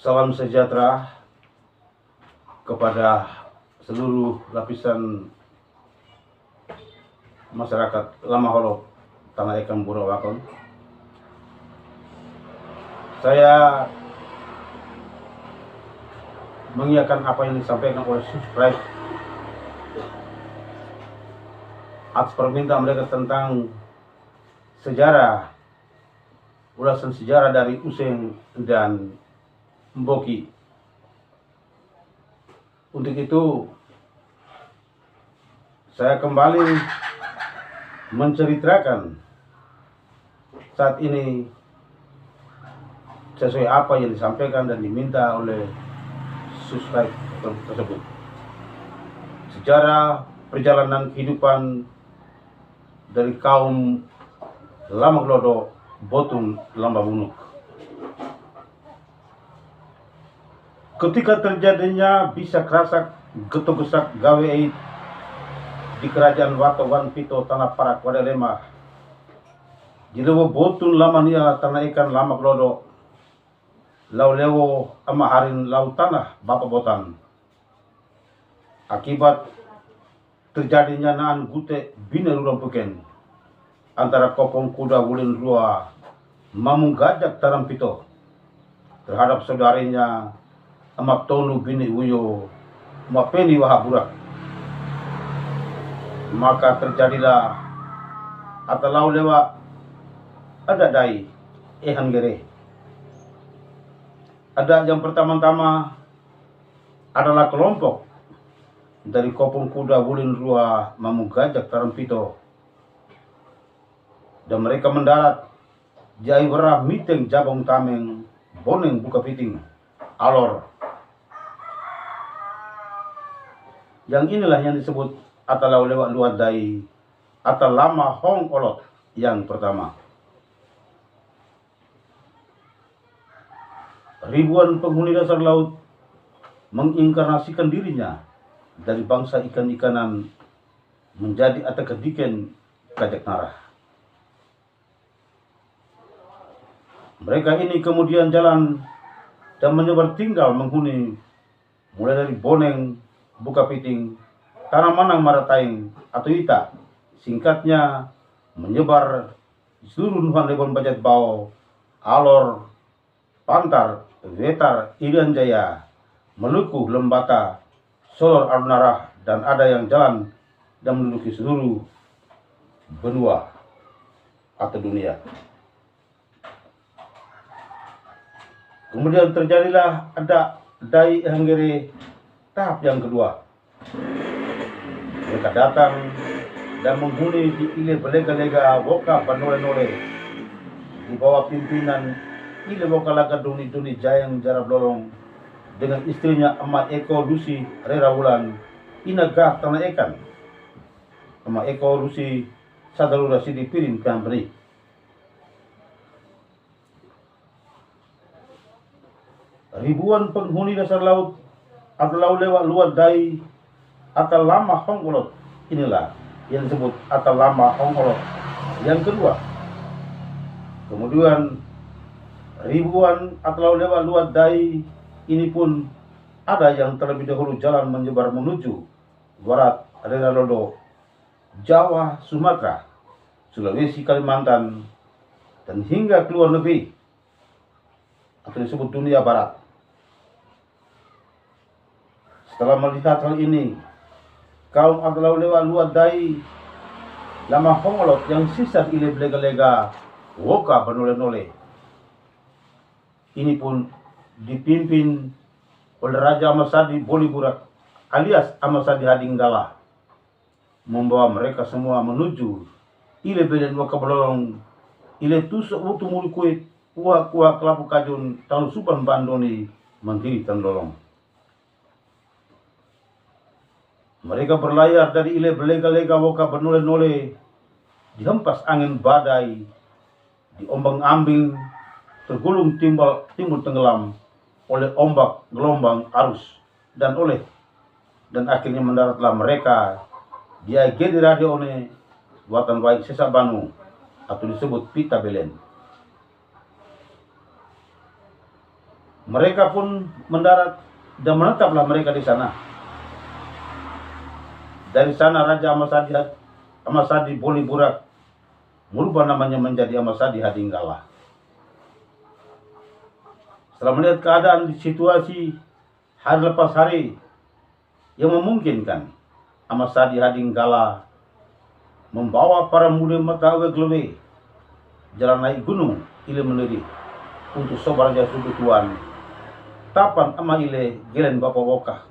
Salam sejahtera kepada seluruh lapisan masyarakat Lamaholo Tanah Ikan Burawakon. Saya mengiyakan apa yang disampaikan oleh subscribe atas permintaan mereka tentang sejarah, ulasan sejarah dari Useng dan Mboki. Untuk itu saya kembali menceritakan saat ini sesuai apa yang disampaikan dan diminta oleh subscribe tersebut. Sejarah perjalanan kehidupan dari kaum Lamaglodo Botun Lambabunuk. Ketika terjadinya bisa kerasak getok-gesak gawe di kerajaan Wato Wan Pito Tanah Parak Wadalema jilewo Botun lamania Tanah Ikan Lamaglodo lau lewo ama harin lau tanah Bapak Botan. Akibat terjadinya naan gute bina ruram peken antara kopong kuda wulin rua mamung gajak taram pito terhadap saudarinya amak tonu bini uyo mapeni wahaburak. Maka terjadilah atalau lewa ada dai gere. Ada yang pertama-tama adalah kelompok dari kopong kuda wulin rua mamung gajak taram pito, dan mereka mendarat jai werah miteng jabong tameng boneng buka piting alor. Yang inilah yang disebut atalau lewat luar dai atau lama hong olot yang pertama. Ribuan penghuni dasar laut menginkarnasikan dirinya dari bangsa ikan-ikanan menjadi atakediken kajak narah. Mereka ini kemudian jalan dan menyebar tinggal menghuni mulai dari boneng, buka piting, tanah manang marataing atau ita, singkatnya menyebar di seluruh nuhan lebon bajat bau, alor, pantar, wetar, irian jaya, meluku, lembata, solor arunarah, dan ada yang jalan dan menduduki seluruh benua atau dunia. Kemudian terjadilah ada dai hanggere tahap yang kedua. Mereka datang dan menghuni di ile belega-lega woka banole-nole di bawah pimpinan ile woka laga duni-duni jayang jarab lolong dengan istrinya Ama Eko Lusi Rera Wulan inagah Tanah Ikan. Ama Eko Lusi Sadarura Sidi Pirin Company. Ribuan penghuni dasar laut atau lewat luar dai atau lama hongolot, inilah yang disebut atau lama hongolot yang kedua. Kemudian ribuan atau lewat luar dai ini pun ada yang terlebih dahulu jalan menyebar menuju barat Renalodo, Jawa, Sumatera, Sulawesi, Kalimantan, dan hingga keluar negeri atau disebut dunia barat. Setelah melihat hal ini, kaum atau lewat luar dai lama hongolot yang sisa ile belega-lega woka benole-nole ini pun dipimpin oleh Raja Amasadi Boliburak alias Amasadi Hadinggala, membawa mereka semua menuju ile beden woka belolong ile tusuk utu mulikuit kuah kelapu kajun talu supan bandoni mandiri tandolong. Mereka berlayar dari ile belega-lega woka benole-nole, dihempas angin badai, diombang-ambing, tergulung timbul tenggelam oleh ombak gelombang arus dan akhirnya mendaratlah mereka di Agedi Radio One buatan baik Sesa Banu atau disebut Pita Belen. Mereka pun mendarat dan menetaplah mereka di sana. Dari sana Raja Amasadi Boli Burak merubah namanya menjadi Amasadi Hadinggala. Setelah melihat keadaan di situasi hari lepas hari yang memungkinkan, Amasadi Hadinggala membawa para muda mata Glewe jalan naik gunung Ile Meniri untuk sobarja suku tuan tapan ama ile gelen bapa woka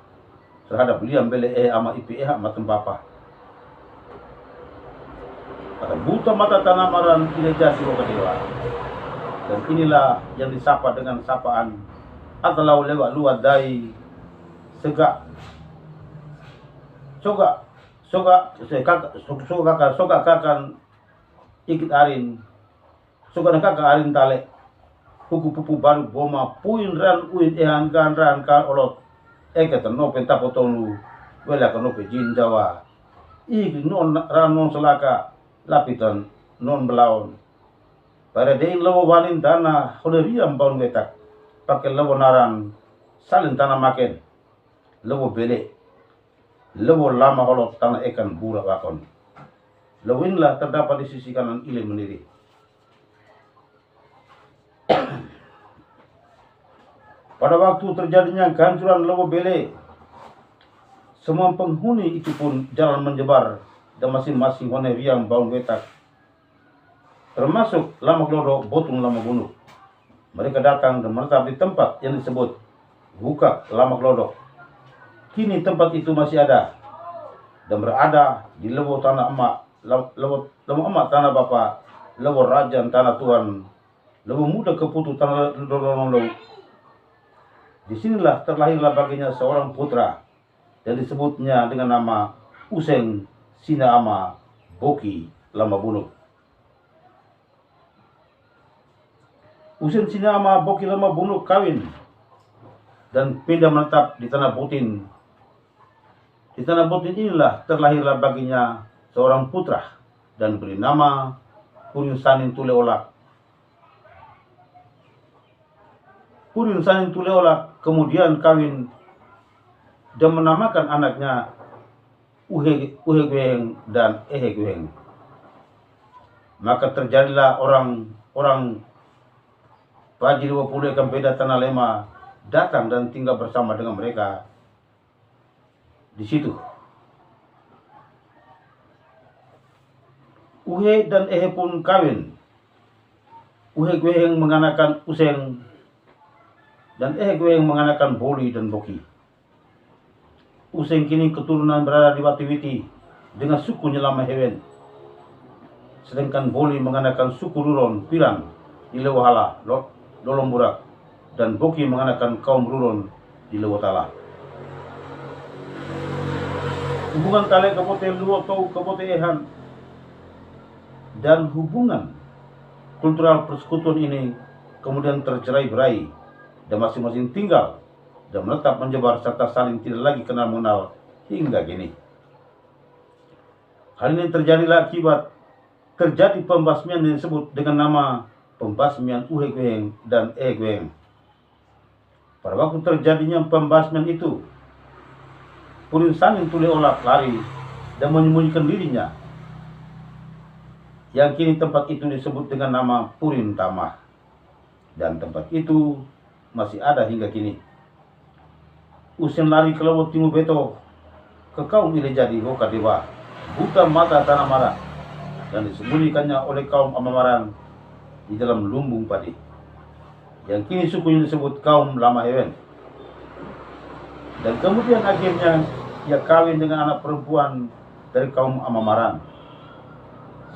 terhadap liam bele ama ipi matem bapa. Kata buta mata tanamaran ile jasi woka dewa. Dan inilah yang disapa dengan sapaan atau lewat luar dari soga kakan ikit arin soga kakak arin tale huku pupu baru boma puin ran uin ehan kan ran kan olot eketen no penta potonu wela kan no pe jin jawa ik non ran non selaka lapitan non belaun pada dein lawo wanin dana hoderiam baun betak pakai lawo naran salin tanah maken lawo bele lawo lama holot tanah ikan bura wakon lawinlah terdapat di sisi kanan Ile Meniri. Pada waktu terjadinya kehancuran Lawo Bele, semua penghuni itu pun jalan menyebar dan masing-masing wane riang baun wetak. Termasuk Lama Klodo, Botung Lama Gunung. Mereka datang dan menetap di tempat yang disebut Buka Lama Klodo. Kini tempat itu masih ada dan berada di Lewo Tanah Emak, Lewo Emak Tanah Bapa, Lewo Rajan Tanah Tuan, Lewo Muda Keputu Tanah Lolo. Disinilah terlahirlah baginya seorang putra yang disebutnya dengan nama Useng Sina Ama Boki Lama Bunuk. Useng Sina Ama Boki Lama Bunuk kawin dan pindah menetap di Tanah Butin. Di Tanah Butin inilah terlahirlah baginya seorang putra dan beri nama Purin Sanin Tuleolak. Purin Sanin Tuleolak kemudian kawin dan menamakan anaknya Uhegweng dan Ehegweng. Maka terjadilah orang Paji 20 ikan beda Tanah Lema datang dan tinggal bersama dengan mereka di situ. Uhe dan Ehe pun kawin. Uhegweng menganakan Useng dan Ehegweng menganakan Boli dan Boki. Useng kini keturunan berada di Watiwiti dengan suku Nyelama Hewen. Sedangkan Boli menganakan suku Ruron Piran di Lewahala, Lolomburak, dan Boki menganakan kaum Ruron di Lewotala. Hubungan tali kapote luo tau kapote ehan dan hubungan kultural persekutuan ini kemudian tercerai-berai dan masing-masing tinggal dan menetap menyebar serta saling tidak lagi kenal mengenal hingga kini. Hal ini terjadilah akibat terjadi pembasmian yang disebut dengan nama pembasmian Uhegweng dan Ehegweng. Pada waktu terjadinya pembasmian itu, Purin Sanin Tuleolak lari dan menyembunyikan dirinya, yang kini tempat itu disebut dengan nama Purin Tamah, dan tempat itu masih ada hingga kini. Useng lari ke Laut Timur Beto ke kaum Ile Jadi Hoka Dewa, buta mata tanah marah, dan disembunyikannya oleh kaum Amamaran di dalam lumbung padi, yang kini sukunya disebut kaum Lama Hewen. Dan kemudian akhirnya ia kawin dengan anak perempuan dari kaum Amamaran.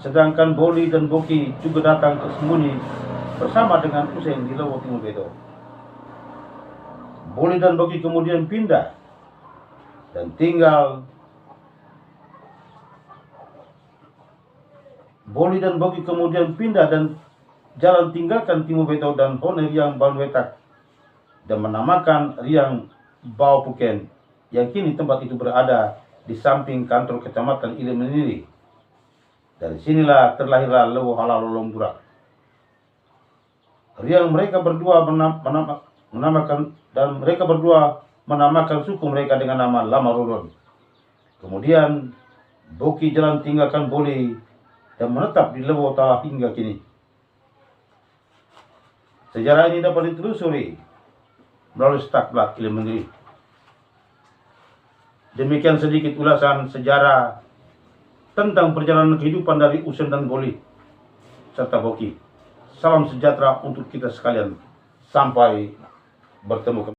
Sedangkan Boli dan Boki juga datang bersembunyi bersama dengan Useng di Laut Timur Beto. Boli dan Boki kemudian pindah dan tinggal. Boli dan Boki kemudian pindah dan jalan tinggalkan Timur Beto dan Hone Riang Baun Wetak dan menamakan Riang Bau Puken, yang kini tempat itu berada di samping kantor kecamatan Ile Meniri. Dari sinilah terlahirlah Lewo Halal Lolomburak. Riang mereka berdua menamakan, dan mereka berdua menamakan suku mereka dengan nama Lama Rolon. Kemudian Boki Jalan tinggalkan Bole dan menetap di Lewo Tala hingga kini. Sejarah ini dapat ditelusuri melalui Staklat Ilmu Negeri. Demikian sedikit ulasan sejarah tentang perjalanan kehidupan dari Usen dan Bole serta Boki. Salam sejahtera untuk kita sekalian. Sampai bertemu kembali.